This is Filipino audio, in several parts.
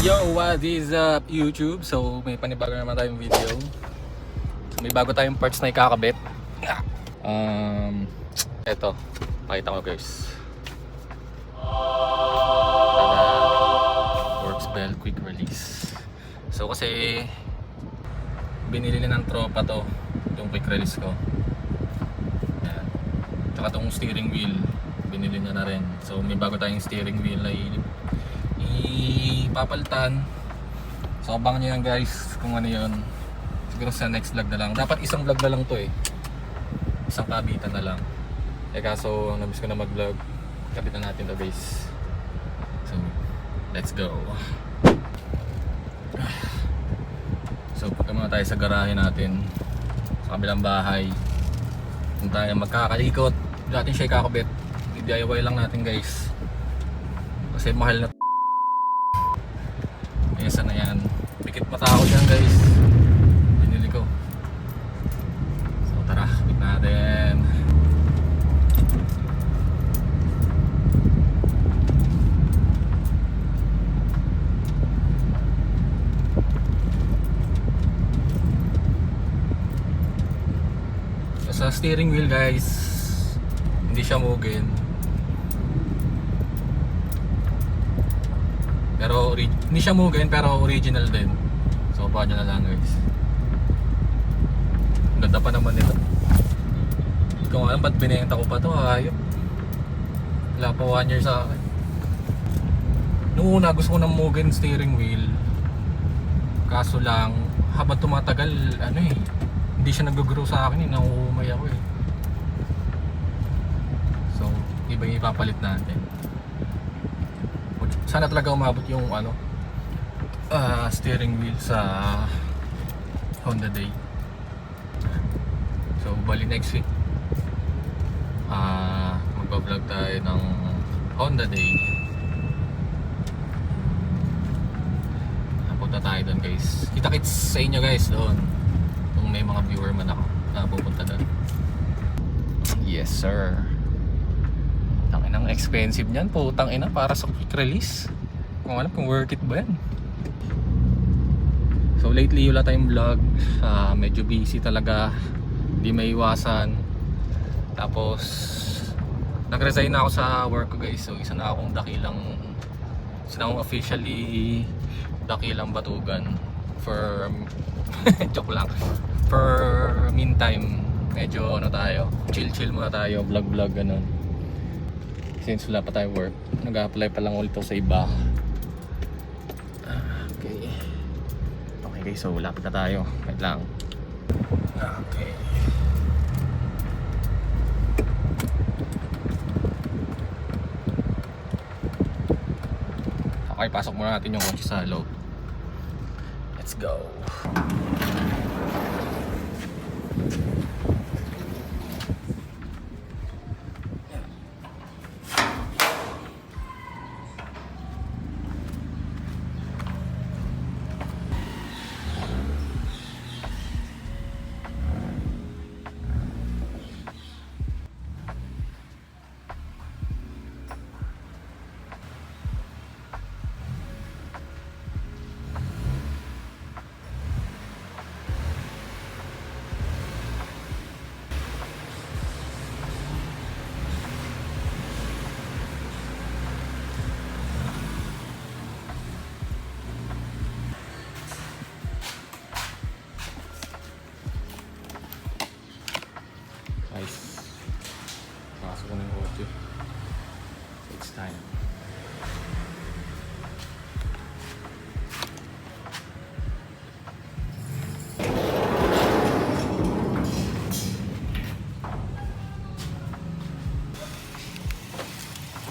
Yo, what is up YouTube? So may panibago naman tayong video. So, may bago tayong parts na ikakabit. Eto, pakita ko guys. Tada! Works bell quick release. So kasi binili na ng tropa to, yung quick release ko. Ayan. Tsaka tong steering wheel binili na rin. So may bago tayong steering wheel na ipapalitan. So abangan nyo yan guys kung ano yun. Siguro sa next vlog na lang. Dapat isang vlog na lang to eh. Isang kabitan na lang. Eh kaso namiss ko na mag vlog. Kabitan natin to guys. So let's go. So punta muna tayo sa garahe natin. Sa kabilang bahay. Kung tayo magkakalikot, natin siya ikakabit. DIY lang natin guys. Kasi mahal na Esa na yan. Pikit mata ako dyan guys. Binili ko. So tara, kapit natin. So, sa steering wheel guys, hindi siya mugin. Pero hindi siya mugin pero original din. So paano na lang guys. Ganda pa naman nito. Hindi ko alam ba't binenta ko pa to. Hayop. Wala pa 1 year sa akin. Noong una gusto ko ng mugin steering wheel. Kaso lang habang tumatagal hindi siya nag-grow sa akin eh. Nauumay ako eh. So iba yung ipapalit natin. Sana talaga umabot yung steering wheel sa Honda Day. So bali next week magpa-vlog tayo ng Honda Day. Napunta tayo doon guys. Kita-kits sa inyo guys doon kung may mga viewer man ako na pupunta doon. Yes sir. Ang expensive niyan, putang ina para sa quick release. Kung alam kung worth it ba yan. So lately wala tayong vlog. Medyo busy talaga. Hindi maiwasan. Tapos nag-resign na ako sa work ko guys. So isa na akong officially dakilang batugan. For joke lang. For meantime, medyo tayo, chill muna tayo, vlog ganun. Since wala pa tayo work, nag-apply pa lang ulit sa iba. Okay guys, so lapit na tayo. Wait lang. Okay. Okay, pasok muna natin yung kotse sa loob. Let's go. Nice. Pasok ko ng kotse. It's time.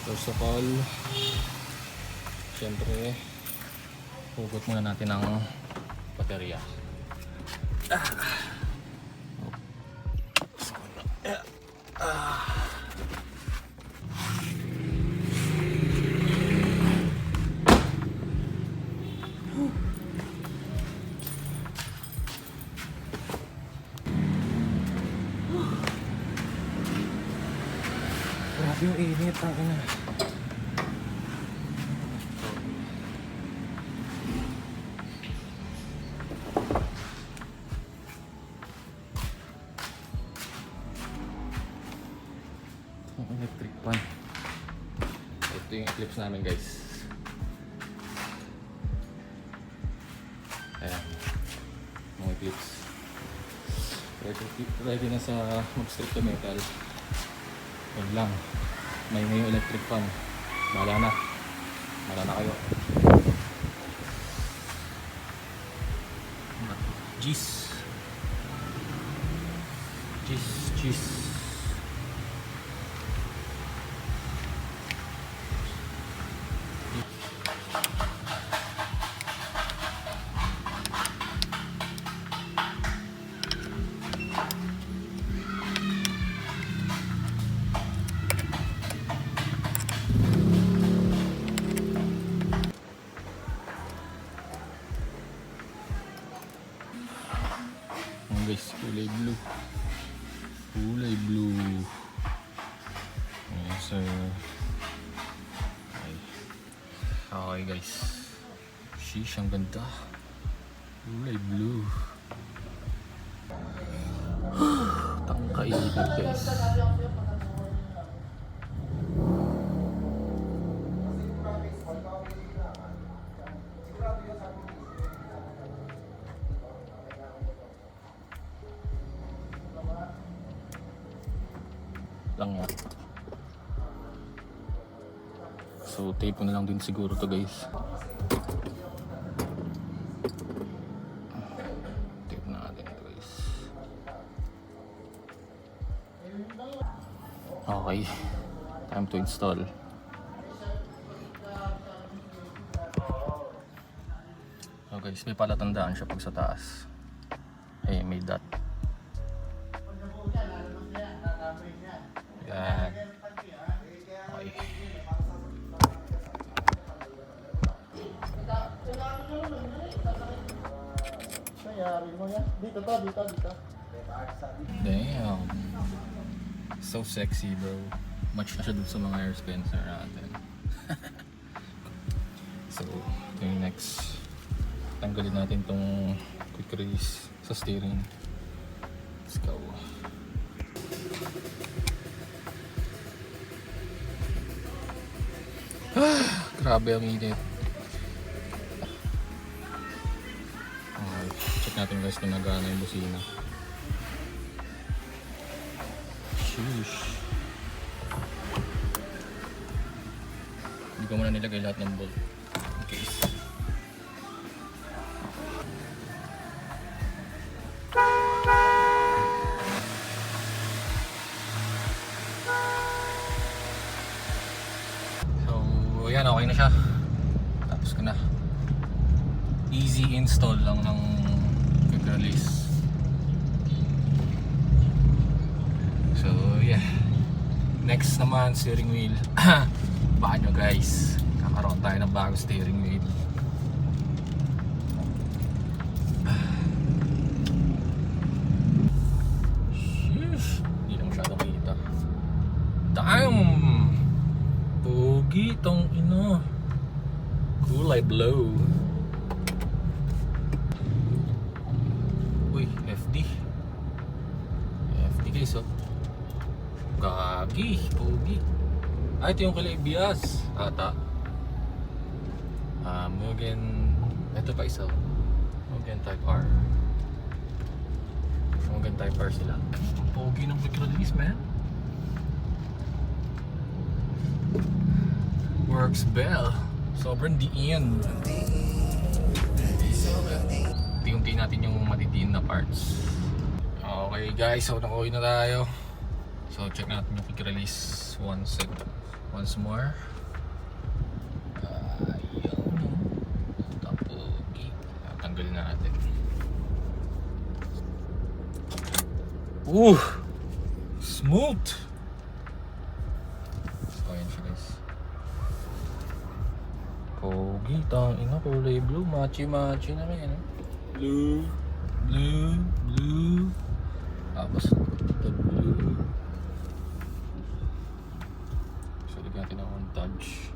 First of all, syempre hugot muna natin ang baterya. Grabe yung init, na. clips namin guys. Ayan. Mga clips. Ready na sa mag-strip to metal. Yun lang. May electric fan. Bahala na. Bahala na kayo. Cheese. Guys, kulay blue. Yes sir. Okay guys. Sheesh, ang ganda. Kulay blue. Tangkainit guys. Lang yan. So tape ko na lang din siguro to guys. Tape na natin ito guys. Okay. Time to install. So guys, may palatandaan siya pag sa taas. Hey, may dot. Yan. Okay. Damn. So sexy bro. Match na siya dun sa mga Air Spencer natin. So, ito yung next. Tanggalin natin tong quick release sa steering. Let's go. Grabe ang init. Okay, check natin guys kung nagana yung busina. Sheesh. Hindi ko muna nilagay lahat ng bolt. Okay. Ayan, okay na siya. Tapos ko na. Easy install lang ng quick release. So yeah. Next naman, steering wheel. Baka nyo guys, kakaroon tayo ng bagong steering wheel. Sheesh, hindi na masyadong kita. Damn! Pogi tong ino. Kulay blue. Uy, FD. FD guys oh. Gagi, pogi. Ah, ito yung kulay bias. Ata. Mugen. Ito pa isa. Mugen Type R. Mugen Type R sila. Pogi ng quick release man. Works bell. Sobrang diin. Unti-unti natin yung matitiin na parts. Okay guys, so nakuha na tayo. So check natin yung quick release once more. Ayun. Tapogi. Tanggalin natin. Smooth. So ayan siya guys. Pogi, ina, kulay blue, machi-machi na rin, blue, tapos ito blue. So, lagyan natin ang on touch.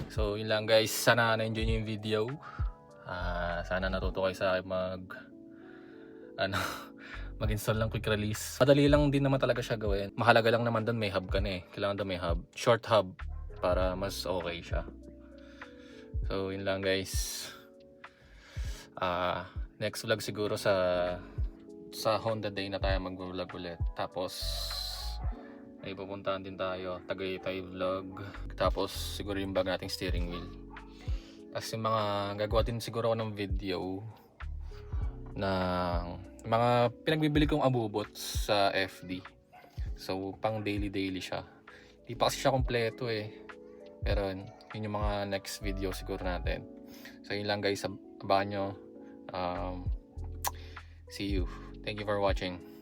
So, yun lang guys, sana na-enjoy nyo yung video. sana natuto kayo sa ano, mag-install ng quick release. Madali lang din naman talaga siya gawin. Mahalaga lang naman doon may hub ka na eh. Kailangan doon may hub. Short hub para mas okay siya. So yun lang guys. Next vlog siguro sa Honda Day na tayo mag-vlog ulit. Tapos may pupuntahan din tayo, Tagaytay vlog. Tapos siguro yung bag nating steering wheel. Tapos yung mga gagawa din siguro ako ng video ng mga pinagbibili kong abubot sa FD. So pang daily siya. Di pa kasi siya kompleto eh. Pero yun yung mga next video siguro natin. So yun lang guys, abangan nyo. See you. Thank you for watching.